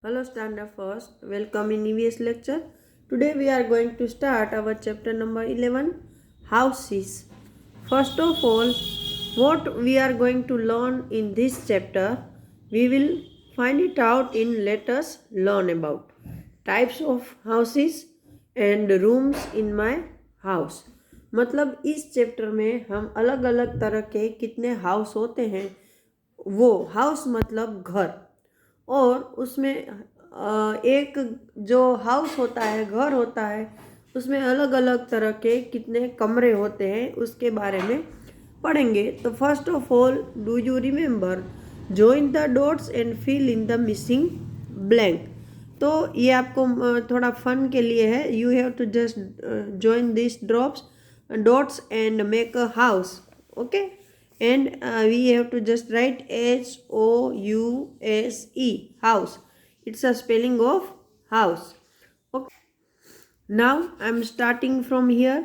Hello Standard First, welcome in EVS lecture. Today we are going to start our chapter number 11, Houses. First of all, what we are going to learn in this chapter, we will find it out in Let Us Learn About types of houses and rooms in my house. मतलब इस chapter में हम अलग अलग तरह के कितने house होते हैं, वो हाउस मतलब घर, और उसमें एक जो हाउस होता है, घर होता है, उसमें अलग अलग तरह के कितने कमरे होते हैं उसके बारे में पढ़ेंगे। तो first of all, do you remember join the dots and fill in the missing blank. तो ये आपको थोड़ा फन के लिए है। You have to just join this drops dots and make a house, okay. And we have to just write HOUSE, house. It's a spelling of house. Okay. Now I'm starting from here.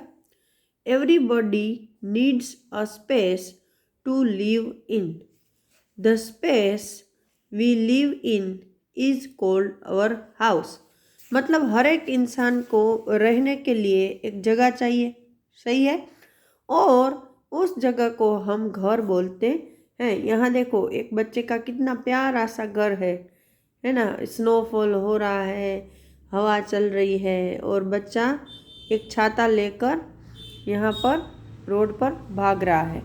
Everybody needs a space to live in. The space we live in is called our house. मतलब हर एक इंसान को रहने के लिए एक जगह चाहिए, सही है, और उस जगह को हम घर बोलते हैं। यहाँ देखो, एक बच्चे का कितना प्यारा सा घर है ना। स्नोफॉल हो रहा है, हवा चल रही है, और बच्चा एक छाता लेकर यहाँ पर रोड पर भाग रहा है।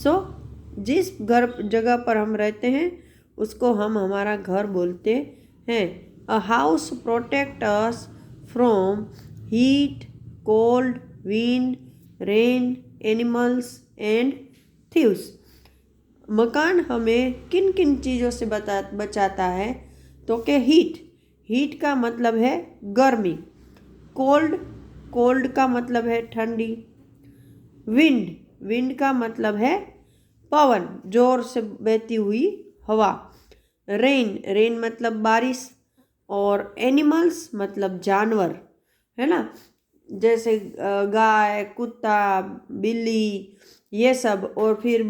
सो जिस घर जगह पर हम रहते हैं उसको हम हमारा घर बोलते हैं। A house protect us from heat, cold, wind, rain, animals and thieves. मकान हमें किन किन चीज़ों से बचाता है? तो के हीट का मतलब है गर्मी, कोल्ड का मतलब है ठंडी, विंड का मतलब है पवन, जोर से बहती हुई हवा, रेन मतलब बारिश, और एनिमल्स मतलब जानवर, है ना, जैसे गाय, कुत्ता, बिल्ली, ये सब। और फिर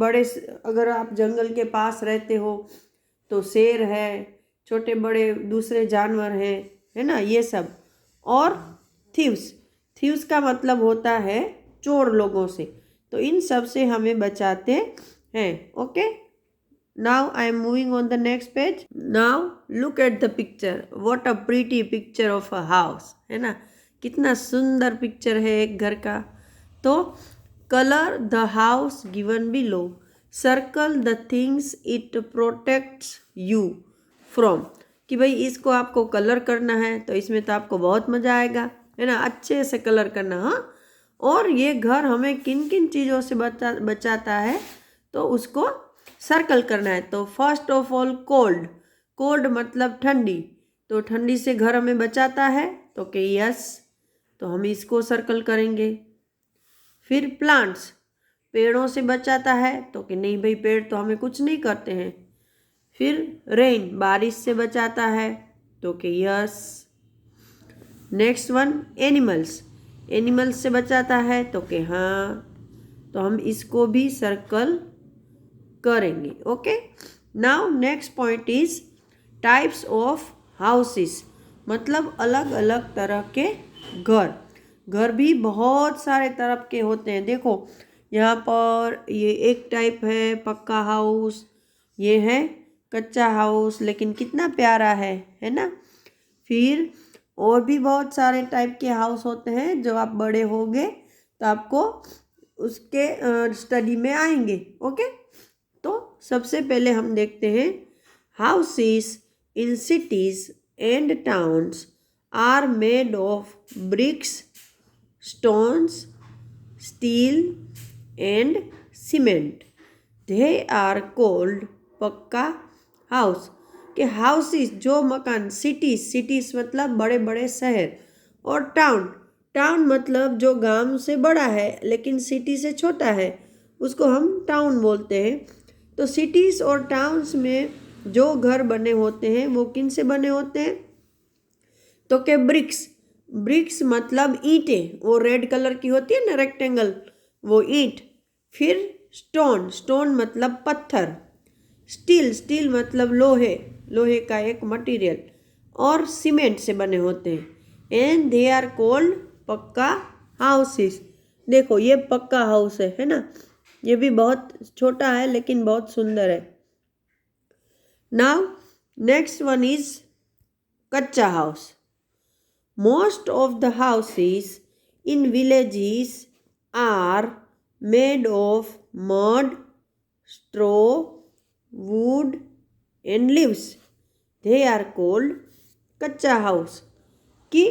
अगर आप जंगल के पास रहते हो तो शेर है, छोटे बड़े दूसरे जानवर हैं, है ना, ये सब। और थीव्स का मतलब होता है चोर लोगों से। तो इन सब से हमें बचाते हैं, okay. Now I am moving on the next page. Now look at the picture. What a pretty picture of a house, है ना। कितना सुंदर पिक्चर है एक घर का। तो colour the house given below, circle the things it protects you from. कि भाई इसको आपको कलर करना है तो इसमें तो आपको बहुत मज़ा आएगा, है ना, अच्छे से कलर करना। हाँ, और ये घर हमें किन किन चीज़ों से बचाता है तो उसको सर्कल करना है। तो फर्स्ट ऑफ ऑल कोल्ड मतलब ठंडी, तो ठंडी से घर हमें बचाता है तो के यस, तो हम इसको सर्कल करेंगे। फिर प्लांट्स, पेड़ों से बचाता है तो कि नहीं भाई, पेड़ तो हमें कुछ नहीं करते हैं। फिर रेन, बारिश से बचाता है तो कि यस। नेक्स्ट वन, एनिमल्स से बचाता है तो कि हाँ, तो हम इसको भी सर्कल करेंगे, okay. Now next point is types of houses, मतलब अलग अलग तरह के घर भी बहुत सारे तरह के होते हैं। देखो यहाँ पर ये एक टाइप है पक्का हाउस, ये है कच्चा हाउस, लेकिन कितना प्यारा है ना। फिर और भी बहुत सारे टाइप के हाउस होते हैं जो आप बड़े होंगे तो आपको उसके स्टडी में आएंगे, ओके। तो सबसे पहले हम देखते हैं, houses in cities and towns are made of bricks, stones, steel and cement. They are called pucca house. के हाउसेस जो मकान, सिटीज मतलब बड़े बड़े शहर, और टाउन मतलब जो गांव से बड़ा है लेकिन सिटी से छोटा है, उसको हम टाउन बोलते हैं। तो सिटीज़ और टाउन्स में जो घर बने होते हैं वो किन से बने होते हैं? तो के ब्रिक्स मतलब ईंटें, वो रेड कलर की होती है ना, रेक्टेंगल, वो ईंट। फिर स्टोन मतलब पत्थर, स्टील मतलब लोहे का एक मटेरियल, और सीमेंट से बने होते हैं। एंड दे आर कोल्ड पक्का हाउसेस। देखो ये पक्का हाउस है ना, ये भी बहुत छोटा है लेकिन बहुत सुंदर है। Now next one is kutcha house. Most of the houses in villages are made of mud, straw, wood and leaves. They are called kutcha house. कि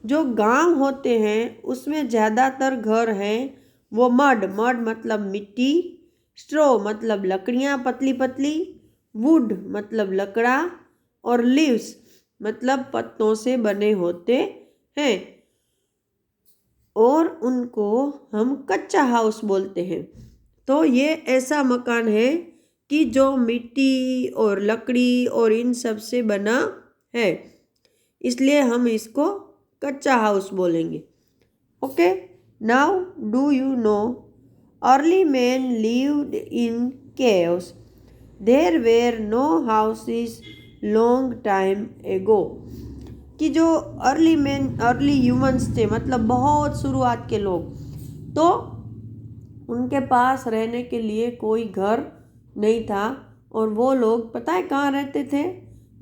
जो गांव होते हैं उसमें ज़्यादातर घर हैं वो मड मतलब मिट्टी, स्ट्रो मतलब लकड़ियाँ पतली पतली, वुड मतलब लकड़ा और लीव्स मतलब पत्तों से बने होते हैं और उनको हम कच्चा हाउस बोलते हैं। तो ये ऐसा मकान है कि जो मिट्टी और लकड़ी और इन सब से बना है, इसलिए हम इसको कच्चा हाउस बोलेंगे। Okay, now do you know early man lived in caves, there were no houses long time ago. कि जो अर्ली ह्यूमंस थे मतलब बहुत शुरुआत के लोग, तो उनके पास रहने के लिए कोई घर नहीं था और वो लोग पता है कहाँ रहते थे?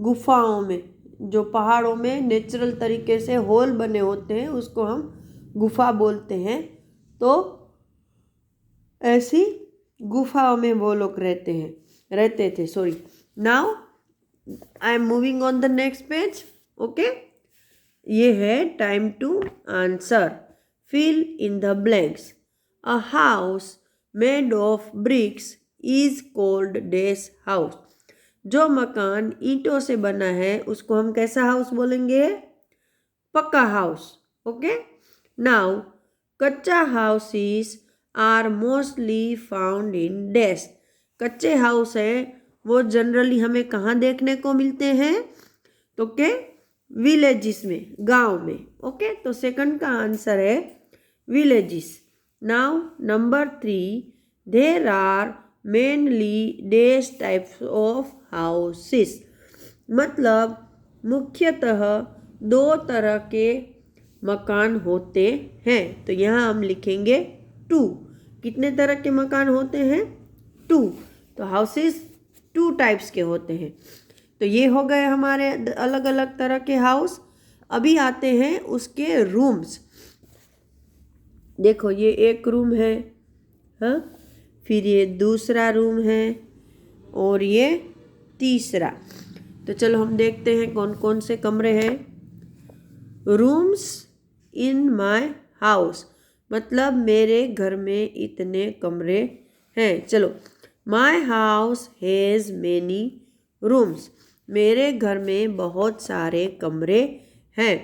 गुफाओं में। जो पहाड़ों में नेचुरल तरीके से होल बने होते हैं उसको हम गुफा बोलते हैं। तो ऐसी गुफाओं में वो लोग रहते थे। Sorry, now I am moving on the next page. Okay, ये है time to answer. Fill in the blanks. A house made of bricks is called dash house. जो मकान ईंटों से बना है उसको हम कैसा हाउस बोलेंगे? Pucca house. Okay, now kutcha houses are mostly found in dash. कच्चे हाउस है वो जनरली हमें कहाँ देखने को मिलते हैं? तो के विलेजेस में, गांव में। ओके, तो सेकंड का आंसर है villages. Now number 3, there are mainly dash types of houses. मतलब मुख्यतः दो तरह के मकान होते हैं। तो यहाँ हम लिखेंगे 2। कितने तरह के मकान होते हैं? 2। तो हाउसेस 2 टाइप्स के होते हैं। तो ये हो गए हमारे अलग अलग तरह के हाउस। अभी आते हैं उसके रूम्स। देखो ये एक रूम है, हाँ, फिर ये दूसरा रूम है और ये तीसरा। तो चलो हम देखते हैं कौन कौन से कमरे हैं। रूम्स इन माय हाउस मतलब मेरे घर में इतने कमरे हैं। चलो, my house has many rooms. मेरे घर में बहुत सारे कमरे हैं।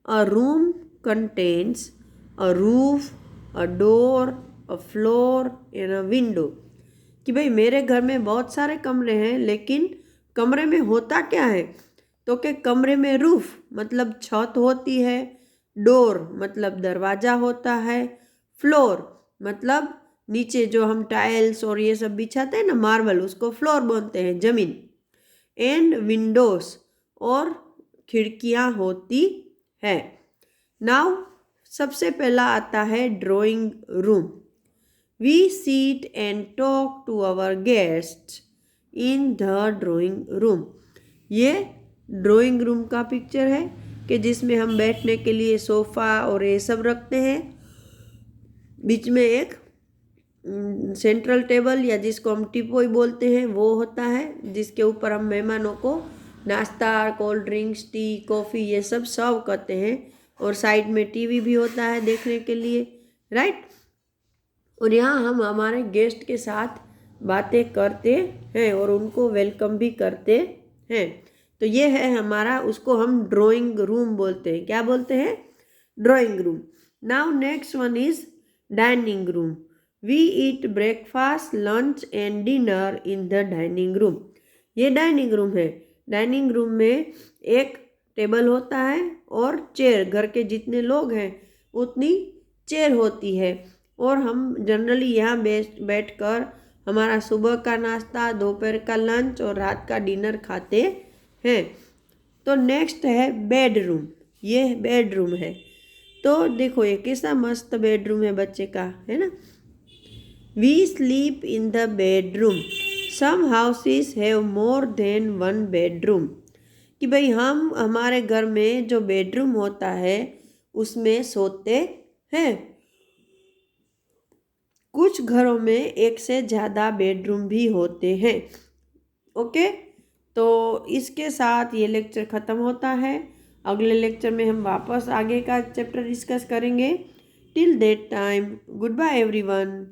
अ room contains a roof, a door, a floor and a window। कि भाई मेरे घर में बहुत सारे कमरे हैं लेकिन कमरे में होता क्या है? तो कि कमरे में रूफ मतलब छत होती है, डोर मतलब दरवाज़ा होता है, फ्लोर मतलब नीचे जो हम टाइल्स और ये सब बिछाते हैं ना, मार्बल, उसको फ्लोर बोलते हैं, ज़मीन। एंड विंडोज और खिड़कियाँ होती है। नाउ सबसे पहला आता है drawing room. We sit and talk to our guest in the drawing room. ये ड्राइंग रूम का पिक्चर है कि जिसमें हम बैठने के लिए सोफ़ा और ये सब रखते हैं। बीच में एक सेंट्रल टेबल या जिसको हम टिपोई बोलते हैं वो होता है, जिसके ऊपर हम मेहमानों को नाश्ता, कोल्ड ड्रिंक्स, टी, कॉफ़ी ये सब सर्व करते हैं। और साइड में टीवी भी होता है देखने के लिए, राइट। और यहाँ हम हमारे गेस्ट के साथ बातें करते हैं और उनको वेलकम भी करते हैं। तो ये है हमारा, उसको हम ड्राइंग रूम बोलते हैं। क्या बोलते हैं? Drawing room. Now next one is dining room. We eat breakfast, lunch and dinner in the dining room. ये डाइनिंग रूम है। डाइनिंग रूम में एक टेबल होता है और चेयर, घर के जितने लोग हैं उतनी चेयर होती है और हम जनरली यहाँ बैठकर हमारा सुबह का नाश्ता, दोपहर का लंच और रात का डिनर खाते हैं। तो नेक्स्ट है बेडरूम। ये बेडरूम है। तो देखो ये कैसा मस्त बेडरूम है बच्चे का, है ना। We sleep in the bedroom. Some houses have more than one bedroom. कि भाई हम हमारे घर में जो बेडरूम होता है उसमें सोते हैं। कुछ घरों में एक से ज़्यादा बेडरूम भी होते हैं। ओके, तो इसके साथ ये लेक्चर ख़त्म होता है। अगले लेक्चर में हम वापस आगे का चैप्टर डिस्कस करेंगे। Till that time, goodbye everyone.